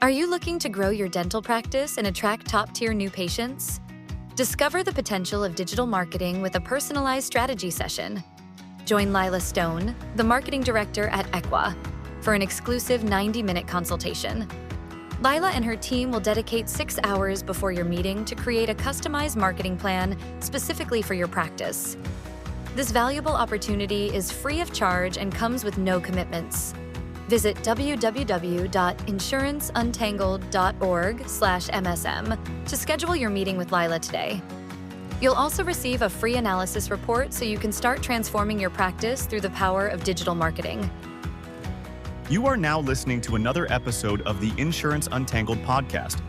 Are you looking to grow your dental practice and attract top-tier new patients? Discover the potential of digital marketing with a personalized strategy session. Join Lila Stone, the marketing director at Equa, for an exclusive 90-minute consultation. Lila and her team will dedicate 6 hours before your meeting to create a customized marketing plan specifically for your practice. This valuable opportunity is free of charge and comes with no commitments. Visit www.insuranceuntangledorg/MSM to schedule your meeting with Lila today. You'll also receive a free analysis report so you can start transforming your practice through the power of digital marketing. You are now listening to another episode of the Insurance Untangled podcast,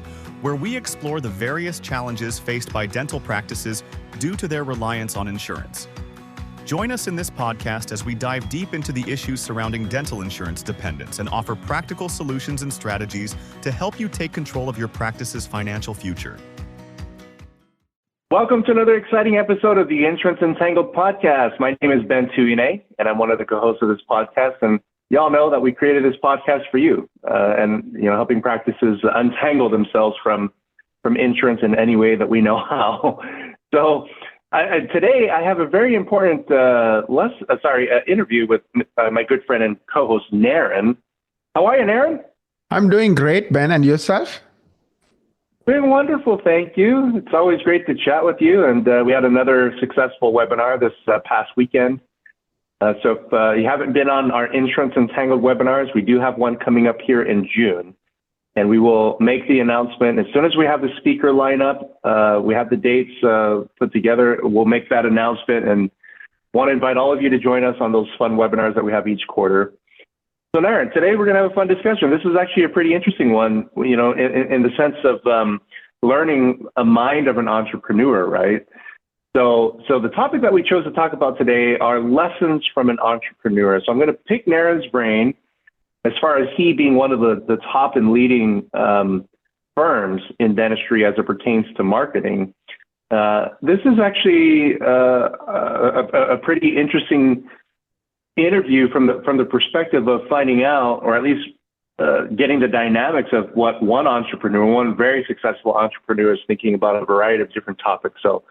where we explore the various challenges faced by dental practices due to their reliance on insurance. Join us in this podcast as we dive deep into the issues surrounding dental insurance dependence and offer practical solutions and strategies to help you take control of your practice's financial future. Welcome to another exciting episode of the Insurance Untangled podcast. My name is Ben Tuyene, and I'm one of the co-hosts of this podcast. And y'all know that we created this podcast for you, helping practices untangle themselves from insurance in any way that we know how. So today I have a very important interview with my good friend and co-host Naren. How are you, Naren? I'm doing great, Ben, and yourself? Doing wonderful, thank you. It's always great to chat with you, and we had another successful webinar this past weekend. So if you haven't been on our Insurance Untangled webinars, we do have one coming up here in June. And we will make the announcement as soon as we have the speaker lineup. We have the dates put together. We'll make that announcement and want to invite all of you to join us on those fun webinars that we have each quarter. So Naren, today we're going to have a fun discussion. This is actually a pretty interesting one, in the sense of learning a mind of an entrepreneur, right? So the topic that we chose to talk about today are lessons from an entrepreneur. So I'm going to pick Naren's brain as far as he being one of the top and leading firms in dentistry as it pertains to marketing. This is actually a pretty interesting interview from the perspective of finding out, or at least getting the dynamics of what one very successful entrepreneur is thinking about a variety of different topics. So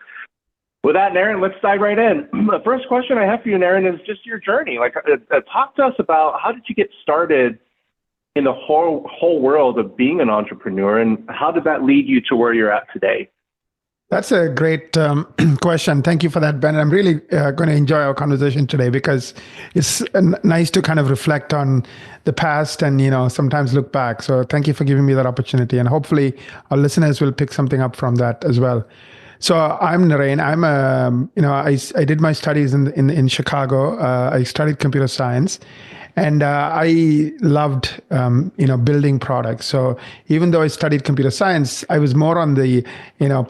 with that, Naren, let's dive right in. The first question I have for you, Naren, is just your journey. Talk to us about how did you get started in the whole world of being an entrepreneur, and how did that lead you to where you're at today? That's a great question. Thank you for that, Ben. I'm really going to enjoy our conversation today because it's nice to kind of reflect on the past and, sometimes look back. So thank you for giving me that opportunity. And hopefully our listeners will pick something up from that as well. So I'm Naren. I did my studies in Chicago. I studied computer science, and I loved building products. So even though I studied computer science, I was more on the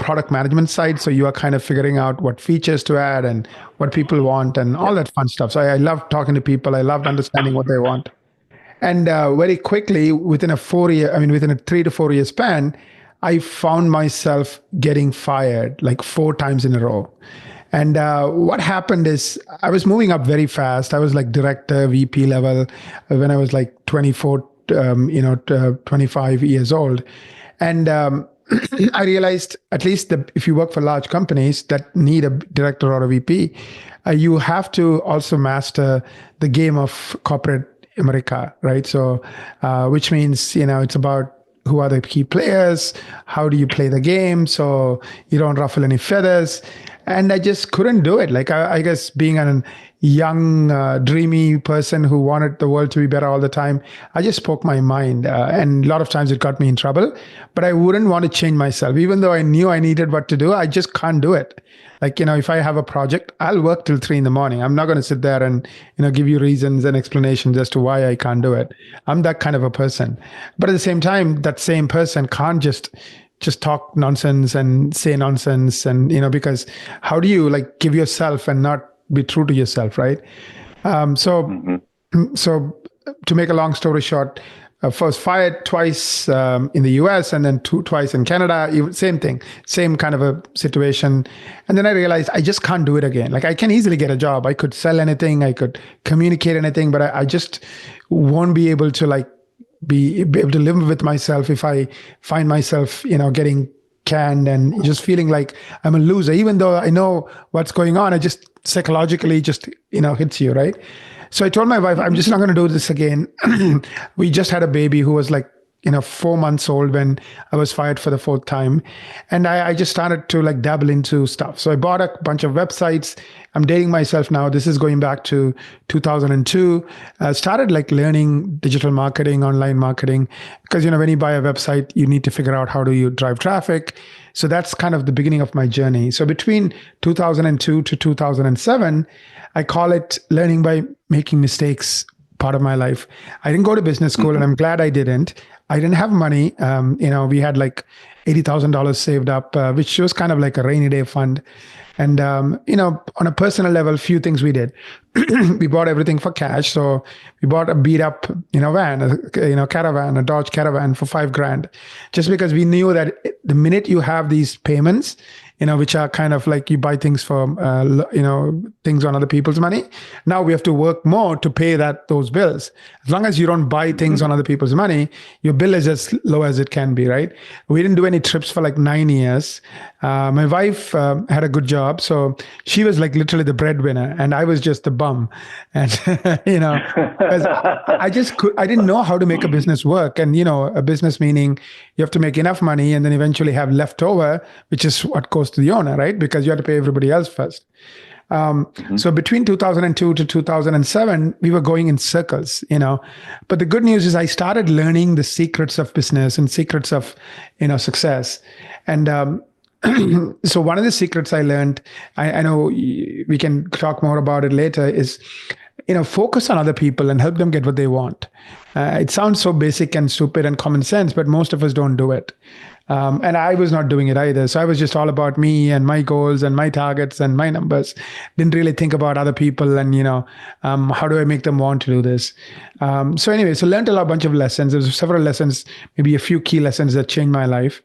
product management side. So you are kind of figuring out what features to add and what people want and all that fun stuff. So I loved talking to people. I loved understanding what they want. And very quickly, within a 3 to 4 year span, I found myself getting fired like 4 times in a row. And what happened is I was moving up very fast. I was like director, VP level when I was like 24, 25 years old. And I realized, at least if you work for large companies that need a director or a VP, you have to also master the game of corporate America, right? So, which means, it's about who are the key players? How do you play the game so you don't ruffle any feathers? And I just couldn't do it. I guess being a young, dreamy person who wanted the world to be better all the time, I just spoke my mind. And a lot of times it got me in trouble, but I wouldn't want to change myself. Even though I knew I needed what to do, I just can't do it. If I have a project, I'll work till 3 a.m. I'm not going to sit there and, give you reasons and explanations as to why I can't do it. I'm that kind of a person. But at the same time, that same person can't just talk nonsense and say nonsense. And, because how do you give yourself and not be true to yourself, right? So to make a long story short, first fired twice in the US and then twice in Canada, same thing, same kind of a situation. And then I realized I just can't do it again. I can easily get a job. I could sell anything. I could communicate anything, but I just won't be able to be able to live with myself if I find myself, getting canned and just feeling like I'm a loser, even though I know what's going on. I just psychologically just, hits you, right? So I told my wife, I'm just not going to do this again. We just had a baby who was like, 4 months old when I was fired for the fourth time. And I just started to like dabble into stuff. So I bought a bunch of websites. I'm dating myself now. This is going back to 2002. I started like learning digital marketing, online marketing, because, when you buy a website, you need to figure out how do you drive traffic. So that's kind of the beginning of my journey. So between 2002 to 2007, I call it learning by making mistakes part of my life. I didn't go to business school, and I'm glad I didn't. I didn't have money. We had like $80,000 saved up, which was kind of like a rainy day fund. And, on a personal level, few things we did. We bought everything for cash. So we bought a beat up, van, caravan, a Dodge Caravan for $5,000, just because we knew that the minute you have these payments, which are kind of like you buy things for, things on other people's money. Now we have to work more to pay those bills. As long as you don't buy things on other people's money, your bill is as low as it can be, right? We didn't do any trips for like 9 years. My wife had a good job. So she was like literally the breadwinner and I was just the bum. And, because I didn't know how to make a business work. And, a business meaning you have to make enough money and then eventually have leftover, which is what goes to the owner, right? Because you have to pay everybody else first. So between 2002 to 2007, we were going in circles, But the good news is I started learning the secrets of business and secrets of, success. And so one of the secrets I learned, I know we can talk more about it later, is, focus on other people and help them get what they want. It sounds so basic and stupid and common sense, but most of us don't do it. And I was not doing it either. So I was just all about me and my goals and my targets and my numbers. Didn't really think about other people and, how do I make them want to do this? So anyway, so learned a bunch of lessons. There was several lessons, maybe a few key lessons that changed my life.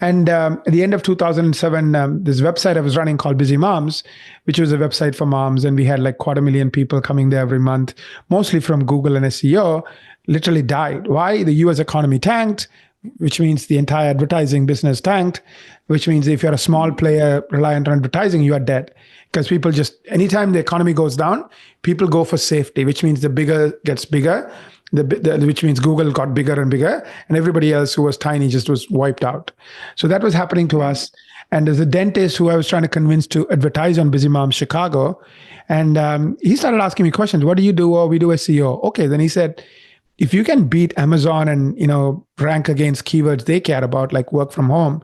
And at the end of 2007, this website I was running called Busy Moms, which was a website for moms. And we had like 250,000 people coming there every month, mostly from Google and SEO, literally died. Why? The US economy tanked, which means the entire advertising business tanked, which means if you're a small player reliant on advertising, you are dead. Because people anytime the economy goes down, people go for safety, which means the bigger gets bigger, which means Google got bigger and bigger, and everybody else who was tiny just was wiped out. So that was happening to us. And there's a dentist who I was trying to convince to advertise on Busy Moms Chicago. And he started asking me questions. What do you do? Oh, we do SEO. Okay. Then he said, if you can beat Amazon and, rank against keywords they care about, like work from home,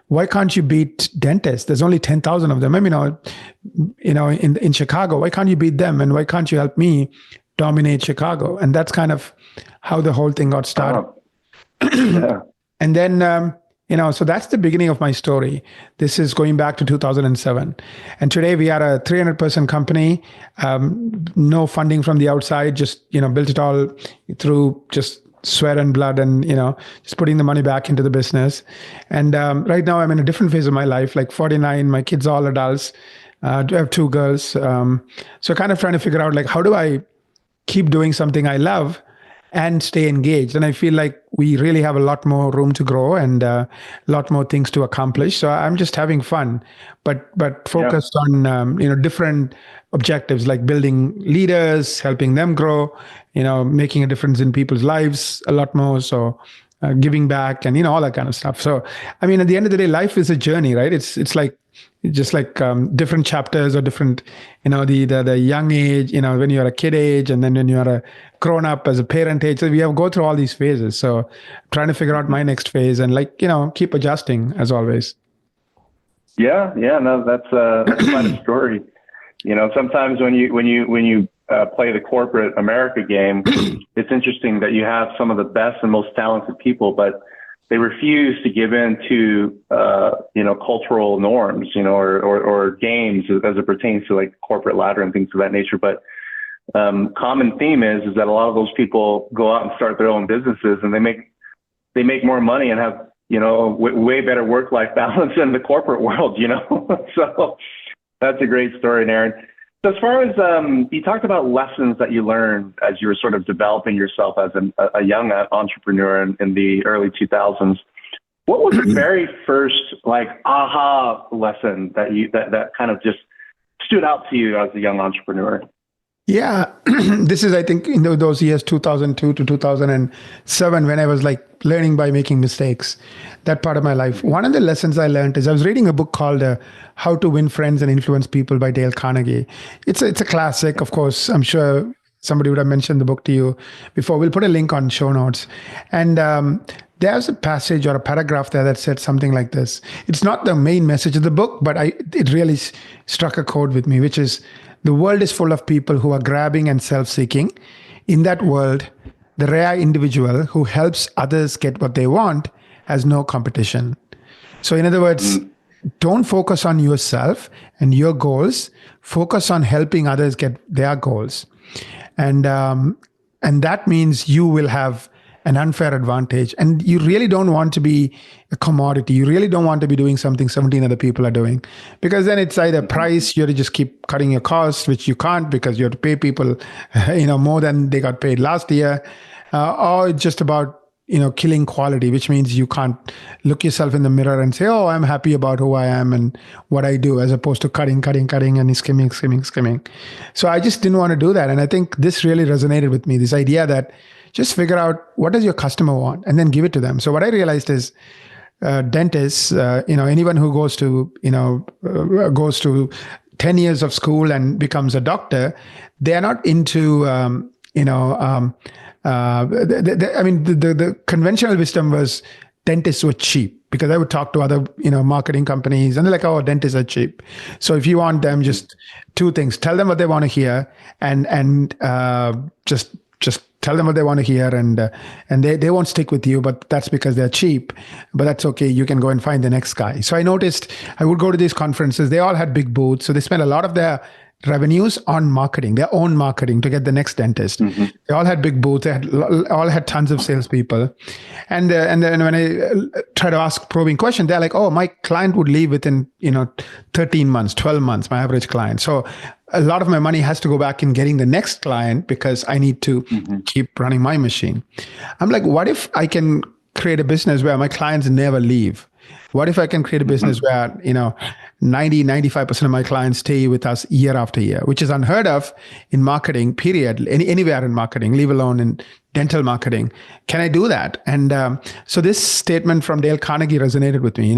why can't you beat dentists? There's only 10,000 of them. In Chicago, why can't you beat them? And why can't you help me dominate Chicago? And that's kind of how the whole thing got started. Yeah. And then, so that's the beginning of my story. This is going back to 2007. And today we are a 300-person company, no funding from the outside, just, built it all through just sweat and blood and, just putting the money back into the business. And right now I'm in a different phase of my life, like 49, my kids are all adults. I have 2 girls. So kind of trying to figure out like, how do I keep doing something I love and stay engaged? And I feel like we really have a lot more room to grow and a lot more things to accomplish. So I'm just having fun, but focused on, different objectives like building leaders, helping them grow, making a difference in people's lives a lot more. So giving back and, all that kind of stuff. So, I mean, at the end of the day, life is a journey, right? It's like, just like different chapters or different, the young age, when you're a kid age, and then when you're a grown up as a parent age. So we have go through all these phases. So I'm trying to figure out my next phase and keep adjusting as always. Yeah. No, that's quite a story. Sometimes when you play the corporate America game, it's interesting that you have some of the best and most talented people, but they refuse to give in to, cultural norms, or games as it pertains to like corporate ladder and things of that nature. But common theme is that a lot of those people go out and start their own businesses, and they make more money and have, way better work-life balance in the corporate world, So that's a great story, Naren. So as far as you talked about lessons that you learned as you were sort of developing yourself as a young entrepreneur in the early 2000s, what was the very first like aha lesson that that kind of just stood out to you as a young entrepreneur? Yeah, this is, I think, in those years, 2002 to 2007, when I was like learning by making mistakes, that part of my life. One of the lessons I learned is I was reading a book called How to Win Friends and Influence People by Dale Carnegie. It's a classic, of course. I'm sure somebody would have mentioned the book to you before. We'll put a link on show notes. And there's a passage or a paragraph there that said something like this. It's not the main message of the book, but it really struck a chord with me, which is, the world is full of people who are grabbing and self-seeking. In that world, the rare individual who helps others get what they want has no competition. So in other words, don't focus on yourself and your goals. Focus on helping others get their goals. And that means you will have an unfair advantage. And you really don't want to be a commodity. You really don't want to be doing something 17 other people are doing, because then it's either price, you have to just keep cutting your costs, which you can't because you have to pay people, more than they got paid last year, or it's just about, killing quality, which means you can't look yourself in the mirror and say, oh, I'm happy about who I am and what I do, as opposed to cutting and skimming. So I just didn't want to do that. And I think this really resonated with me, this idea that just figure out what does your customer want and then give it to them. So what I realized is dentists, anyone who goes to 10 years of school and becomes a doctor, they are not into, the conventional wisdom was dentists were cheap, because I would talk to other, marketing companies and they're like, oh, dentists are cheap. So if you want them, just two things: tell them what they want to hear, and just tell them what they want to hear, and they won't stick with you, but that's because they're cheap. But that's okay. You can go and find the next guy. So I noticed I would go to these conferences. They all had big booths, so they spent a lot of their revenues on marketing, their own marketing, to get the next dentist. Mm-hmm. They all had big booths. They all had tons of salespeople. And then when I try to ask probing questions, they're like, oh, my client would leave within 13 months, 12 months, my average client. So a lot of my money has to go back in getting the next client, because I need to keep running my machine. I'm like, what if I can create a business where my clients never leave? What if I can create a business where, 95% of my clients stay with us year after year, which is unheard of in marketing, period, anywhere in marketing, leave alone in dental marketing. Can I do that? And so this statement from Dale Carnegie resonated with me,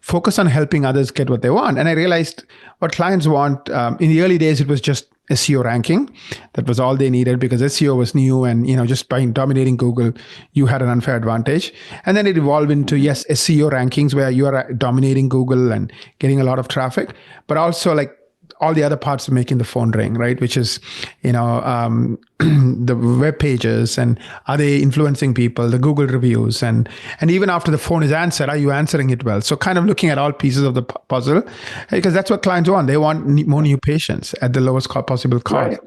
focus on helping others get what they want. And I realized what clients want, in the early days, it was just SEO ranking. That was all they needed, because SEO was new, and just by dominating Google, you had an unfair advantage. And then it evolved into, yes, SEO rankings, where you are dominating Google and getting a lot of traffic, but also like all the other parts of making the phone ring, right? Which is, the web pages, and are they influencing people, the Google reviews, and even after the phone is answered, are you answering it well? So kind of looking at all pieces of the puzzle, because that's what clients want. They want more new patients at the lowest possible cost.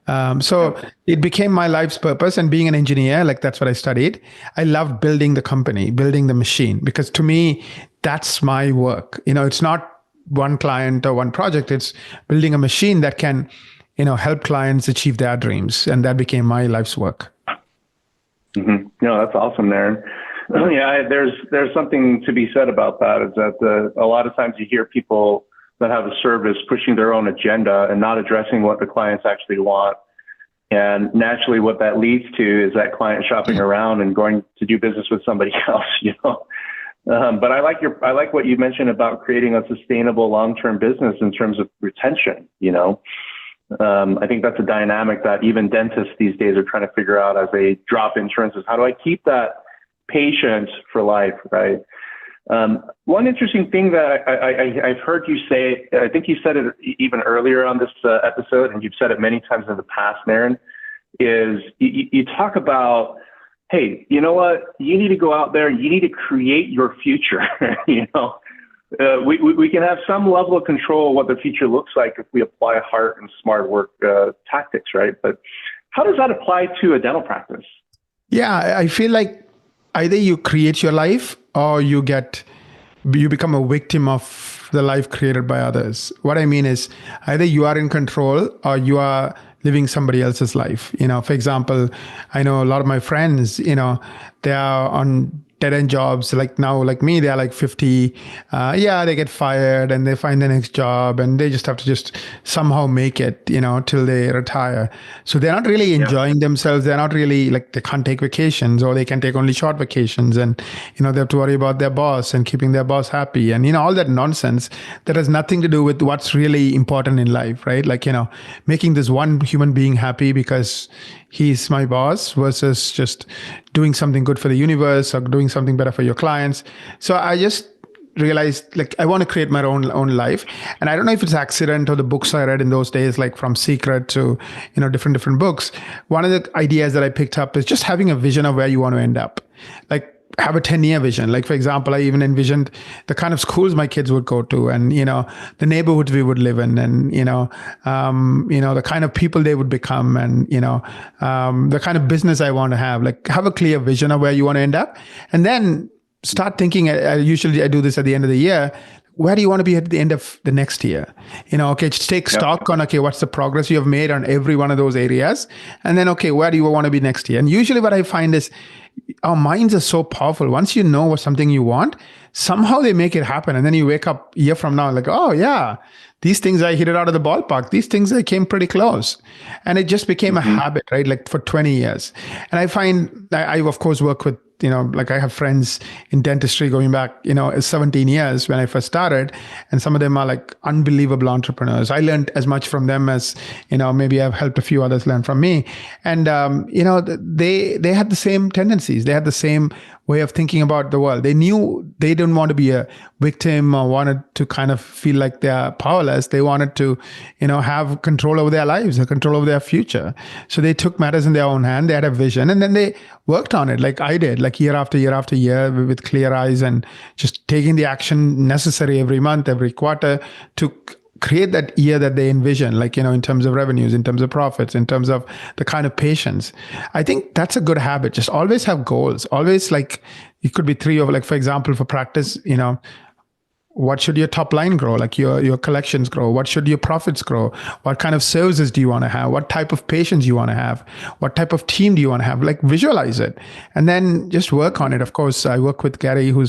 Right. So it became my life's purpose. And being an engineer, like that's what I studied. I loved building the company, building the machine, because to me, that's my work. It's not one client or one project. It's building a machine that can, help clients achieve their dreams. And that became my life's work. Mm-hmm. No, that's awesome, Naren. Yeah, there's something to be said about that, is that a lot of times you hear people that have a service pushing their own agenda and not addressing what the clients actually want. And naturally what that leads to is that client shopping around and going to do business with somebody else, But I like what you mentioned about creating a sustainable long-term business in terms of retention. I think that's a dynamic that even dentists these days are trying to figure out as they drop insurances. How do I keep that patient for life, right? One interesting thing that I've heard you say, I think you said it even earlier on this episode, and you've said it many times in the past, Naren, is you talk about, hey, you know what? You need to go out there. You need to create your future. We can have some level of control of what the future looks like if we apply heart and smart work tactics, right? But how does that apply to a dental practice? Yeah, I feel like either you create your life or you get you become a victim of the life created by others. What I mean is either you are in control or you are living somebody else's life. For example, I know a lot of my friends, they are on dead end jobs. Like now, like me, they're like 50. They get fired and they find the next job and they just have to just somehow make it, till they retire. So they're not really enjoying themselves. They're not really like, they can't take vacations, or they can take only short vacations. And, they have to worry about their boss and keeping their boss happy. And, all that nonsense that has nothing to do with what's really important in life, right? Like, making this one human being happy because he's my boss versus just doing something good for the universe or doing something better for your clients. So I just realized, like, I want to create my own life. And I don't know if it's accident or the books I read in those days, like from Secret to, different books. One of the ideas that I picked up is just having a vision of where you want to end up. Like, have a 10-year vision. Like, for example, I even envisioned the kind of schools my kids would go to, and, the neighborhoods we would live in, and, the kind of people they would become, and, the kind of business I want to have. Like, have a clear vision of where you want to end up, and then start thinking. Usually I do this at the end of the year. Where do you want to be at the end of the next year? Just take stock on, what's the progress you have made on every one of those areas? And then, where do you want to be next year? And usually what I find is our minds are so powerful. Once you know what something you want, somehow they make it happen. And then you wake up a year from now, like, oh yeah, these things I hit it out of the ballpark. These things I came pretty close. And it just became a habit, right? Like for 20 years. And I find I of course work with, like I have friends in dentistry going back, 17 years when I first started. And some of them are like unbelievable entrepreneurs. I learned as much from them as, maybe I've helped a few others learn from me. And, they had the same tendencies. They had the same way of thinking about the world. They knew they didn't want to be a victim or wanted to kind of feel like they're powerless. They wanted to, have control over their lives, or control over their future. So they took matters in their own hand. They had a vision, and then they worked on it like I did, like year after year after year, with clear eyes, and just taking the action necessary every month, every quarter to create that year that they envision, like, in terms of revenues, in terms of profits, in terms of the kind of patience. I think that's a good habit. Just always have goals. Always, like, it could be three of, like, for example, for practice, what should your top line grow? Like your collections grow? What should your profits grow? What kind of services do you want to have? What type of patients you want to have? What type of team do you want to have? Like, visualize it and then just work on it. Of course, I work with Gary, who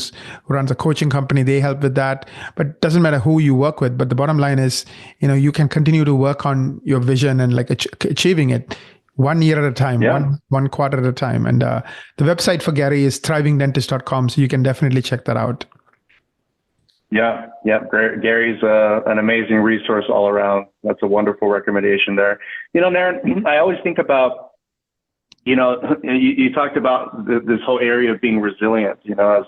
runs a coaching company. They help with that, but it doesn't matter who you work with. But the bottom line is, you can continue to work on your vision and like achieving it 1 year at a time, one quarter at a time. And the website for Gary is thrivingdentist.com. So you can definitely check that out. Yeah. Gary's an amazing resource all around. That's a wonderful recommendation there. Naren, I always think about, you talked about this whole area of being resilient, as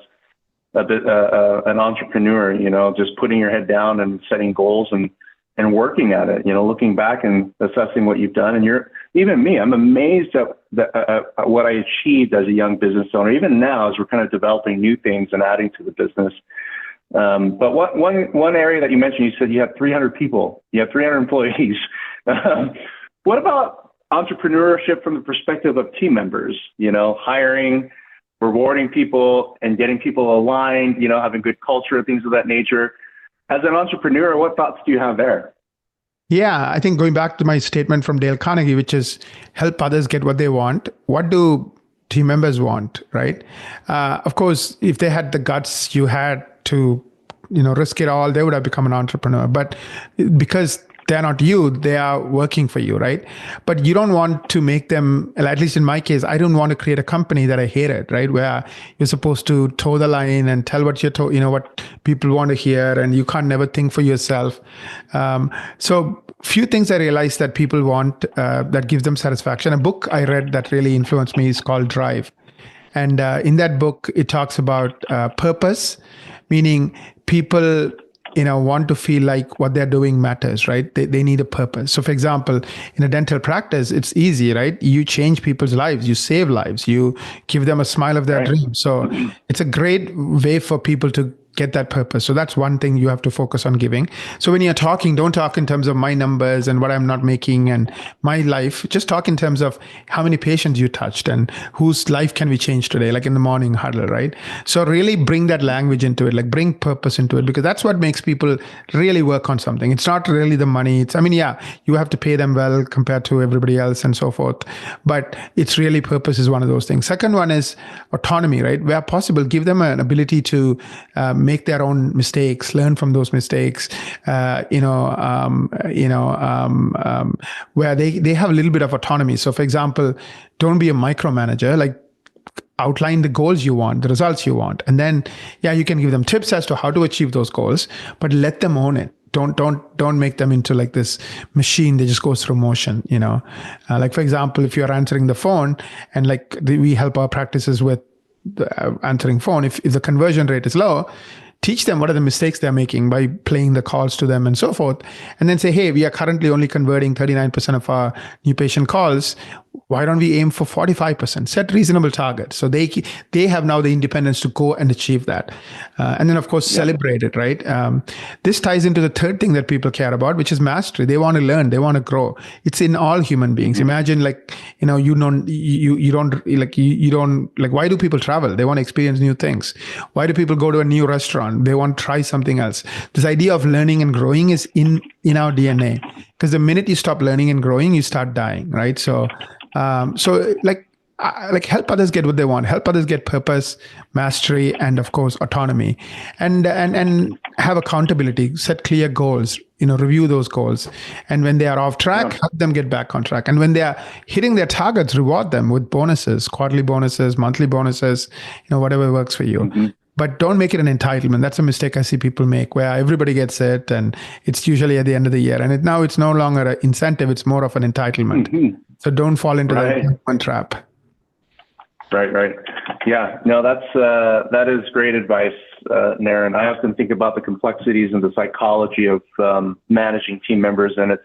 an entrepreneur, just putting your head down and setting goals and working at it, looking back and assessing what you've done. And even me, I'm amazed at what I achieved as a young business owner, even now as we're kind of developing new things and adding to the business. But one area that you mentioned, you said you have 300 people, you have 300 employees. What about entrepreneurship from the perspective of team members, hiring, rewarding people and getting people aligned, having good culture, things of that nature? As an entrepreneur, what thoughts do you have there? Yeah, I think going back to my statement from Dale Carnegie, which is help others get what they want. What do team members want, right? Of course, if they had the guts you had to, risk it all, they would have become an entrepreneur. But because they're not you, they are working for you, right? But you don't want to make them, at least in my case, I don't want to create a company that I hated, right? Where you're supposed to toe the line and tell what what people want to hear, and you can't never think for yourself. So few things I realized that people want that gives them satisfaction. A book I read that really influenced me is called Drive. And in that book, it talks about purpose, meaning people want to feel like what they're doing matters, right? They need a purpose. So for example, in a dental practice, it's easy, right? You change people's lives, you save lives, you give them a smile of their dreams. So it's a great way for people to get that purpose. So that's one thing you have to focus on giving. So when you're talking, don't talk in terms of my numbers and what I'm not making and my life. Just talk in terms of how many patients you touched and whose life can we change today, like in the morning huddle, right? So really bring that language into it, like bring purpose into it, because that's what makes people really work on something. It's not really the money. It's, I mean, yeah, you have to pay them well compared to everybody else and so forth. But it's really purpose is one of those things. Second one is autonomy, right? Where possible, give them an ability to make their own mistakes, learn from those mistakes, where they have a little bit of autonomy. So for example, don't be a micromanager, like outline the goals you want, the results you want. And then, yeah, you can give them tips as to how to achieve those goals, but let them own it. Don't make them into like this machine that just goes through motion, like for example, if you're answering the phone and like we help our practices with answering phone, if the conversion rate is low, teach them what are the mistakes they're making by playing the calls to them and so forth. And then say, hey, we are currently only converting 39% of our new patient calls. Why don't we aim for 45%? Set reasonable targets. So they have now the independence to go and achieve that. And then, of course, celebrate it, right? This ties into the third thing that people care about, which is mastery. They want to learn. They want to grow. It's in all human beings. Imagine why do people travel? They want to experience new things. Why do people go to a new restaurant? They want to try something else. This idea of learning and growing is in our DNA. Because the minute you stop learning and growing, you start dying, right? So help others get what they want. Help others get purpose, mastery, and of course autonomy, and have accountability. Set clear goals. Review those goals, and when they are off track, help them get back on track. And when they are hitting their targets, reward them with bonuses, quarterly bonuses, monthly bonuses, whatever works for you. Mm-hmm. But don't make it an entitlement. That's a mistake I see people make, where everybody gets it, and it's usually at the end of the year. And now it's no longer an incentive; it's more of an entitlement. Mm-hmm. So don't fall into that one trap. Right. Yeah. No, that is great advice, Naren. I often think about the complexities and the psychology of managing team members, and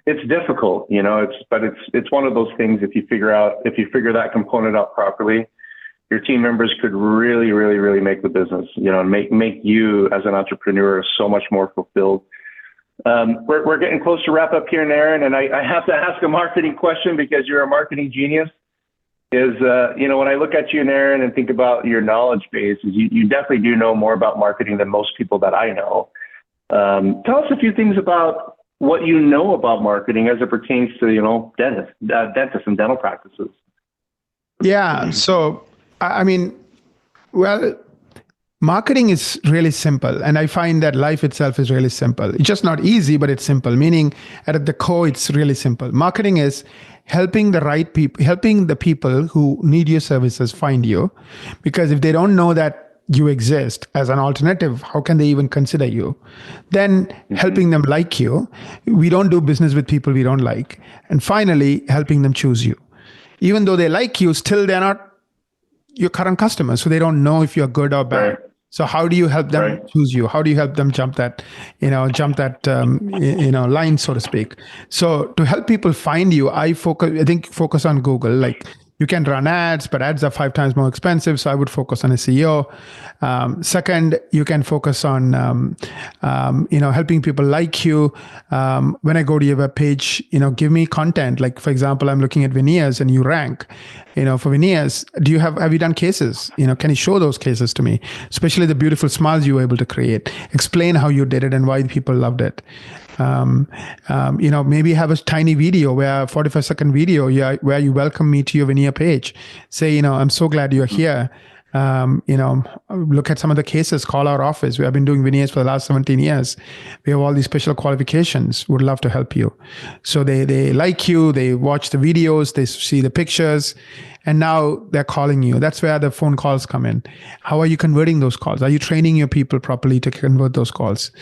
it's difficult. It's one of those things. If you figure that component out properly, your team members could really, really, really make the business, and make you as an entrepreneur so much more fulfilled. We're getting close to wrap up here, Naren, and I have to ask a marketing question because you're a marketing genius. When I look at you, Naren, and think about your knowledge base, you definitely do know more about marketing than most people that I know. Tell us a few things about what you know about marketing as it pertains to, dentists and dental practices. Yeah. So, marketing is really simple. And I find that life itself is really simple. It's just not easy, but it's simple, meaning at the core, it's really simple. Marketing is helping the people who need your services find you. Because if they don't know that you exist as an alternative, how can they even consider you? Then helping them like you. We don't do business with people we don't like. And finally, helping them choose you. Even though they like you, still they're not your current customers, so they don't know if you're good or bad. Right. So how do you help them choose you? How do you help them jump that line, so to speak? So to help people find you, I think focus on Google. Like you can run ads, but ads are 5 times more expensive. So I would focus on SEO. Second, you can focus on, helping people like you. When I go to your webpage, give me content. Like, for example, I'm looking at veneers and you rank, for veneers. Have you done cases? Can you show those cases to me? Especially the beautiful smiles you were able to create. Explain how you did it and why people loved it. Maybe have a tiny video, where 45-second video, where you welcome me to your veneer page. Say, I'm so glad you're here. Look at some of the cases, call our office. We have been doing veneers for the last 17 years. We have all these special qualifications. Would love to help you. So they like you, they watch the videos, they see the pictures, and now they're calling you. That's where the phone calls come in. How are you converting those calls? Are you training your people properly to convert those calls?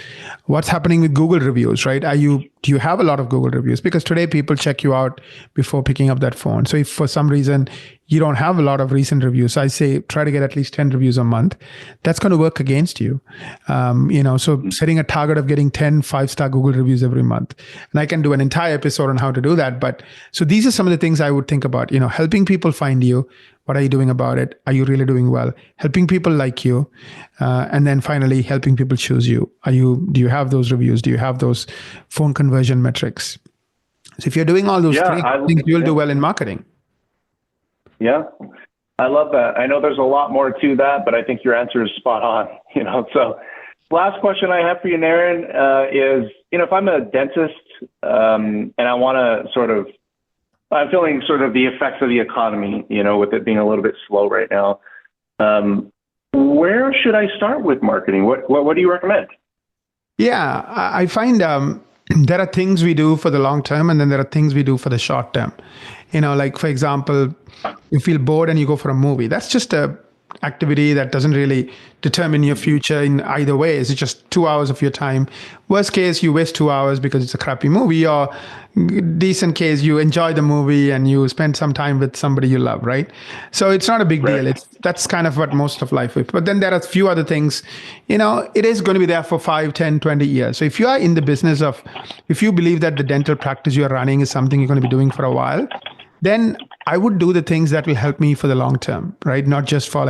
What's happening with Google reviews, right? Do you have a lot of Google reviews? Because today people check you out before picking up that phone. So if for some reason you don't have a lot of recent reviews, I say try to get at least 10 reviews a month. That's going to work against you. So setting a target of getting 10 5-star Google reviews every month. And I can do an entire episode on how to do that. But so these are some of the things I would think about, helping people find find you? What are you doing about it? Are you really doing well? Helping people like you, and then finally helping people choose you. Do you have those reviews? Do you have those phone conversion metrics? So if you're doing all those three things, you'll do well in marketing. Yeah, I love that. I know there's a lot more to that, but I think your answer is spot on. So last question I have for you, Naren, is, if I'm a dentist and I want to I'm feeling sort of the effects of the economy, with it being a little bit slow right now. Where should I start with marketing? What do you recommend? Yeah, I find there are things we do for the long term, and then there are things we do for the short term. Like, for example, you feel bored and you go for a movie. That's just a activity that doesn't really determine your future in either way. It's just 2 hours of your time. Worst case, you waste 2 hours because it's a crappy movie, or decent case, you enjoy the movie and you spend some time with somebody you love, right? So it's not a big deal. That's kind of what most of life is. But then there are a few other things, it is going to be there for 5, 10, 20 years. So if you are in the business if you believe that the dental practice you're running is something you're going to be doing for a while, then I would do the things that will help me for the long term, right? Not just for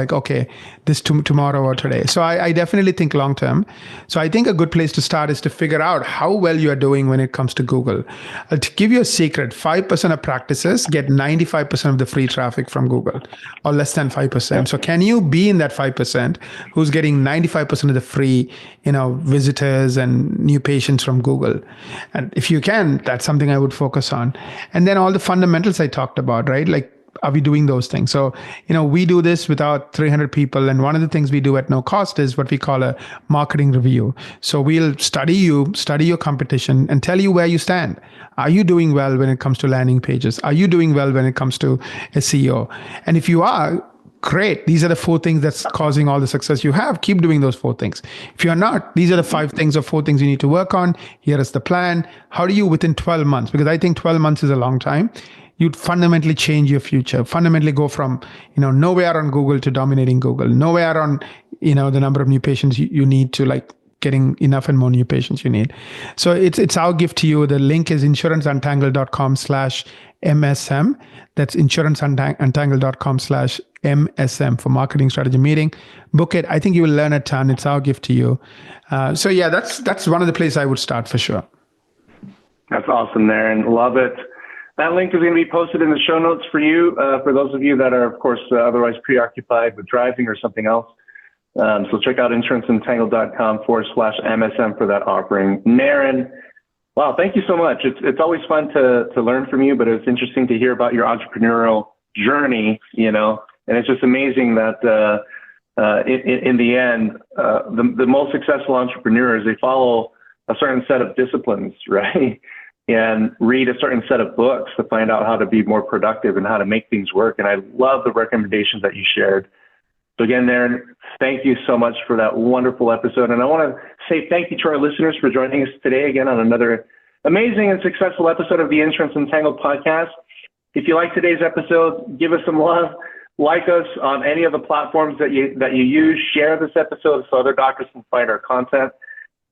this tomorrow or today. So I definitely think long term. So I think a good place to start is to figure out how well you are doing when it comes to Google. To give you a secret, 5% of practices get 95% of the free traffic from Google, or less than 5%. So can you be in that 5% who's getting 95% of the free, visitors and new patients from Google? And if you can, that's something I would focus on. And then all the fundamentals I talked about, right? Like, are we doing those things? So, we do this with our 300 people. And one of the things we do at no cost is what we call a marketing review. So we'll study your competition and tell you where you stand. Are you doing well when it comes to landing pages? Are you doing well when it comes to SEO? And if you are, great. These are the 4 things that's causing all the success you have. Keep doing those 4 things. If you're not, these are the 5 things or 4 things you need to work on. Here is the plan. How do you, within 12 months, because I think 12 months is a long time, you'd fundamentally change your future, fundamentally go from, nowhere on Google to dominating Google, nowhere on, the number of new patients you need to getting enough and more new patients you need. So it's our gift to you. The link is insuranceuntangled.com/MSM. That's insuranceuntangled.com/MSM for marketing strategy meeting. Book it. I think you will learn a ton. It's our gift to you. So yeah, that's one of the places I would start for sure. That's awesome, Naren. Love it. That link is going to be posted in the show notes for you, for those of you that are, of course, otherwise preoccupied with driving or something else. So check out insuranceuntangled.com/MSM for that offering. Naren, wow, thank you so much. It's always fun to learn from you, but it's interesting to hear about your entrepreneurial journey, and it's just amazing that in the end, the most successful entrepreneurs, they follow a certain set of disciplines, right? And read a certain set of books to find out how to be more productive and how to make things work. And I love the recommendations that you shared. So again, Naren, thank you so much for that wonderful episode. And I want to say thank you to our listeners for joining us today again on another amazing and successful episode of the Insurance Untangled podcast. If you like today's episode, give us some love. Like us on any of the platforms that you use. Share this episode so other doctors can find our content.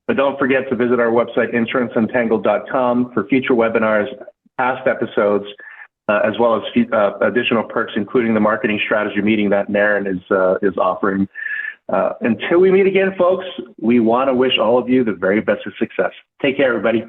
But don't forget to visit our website, insuranceuntangled.com, for future webinars, past episodes, as well as additional perks, including the marketing strategy meeting that Naren is offering. Until we meet again, folks, we want to wish all of you the very best of success. Take care, everybody.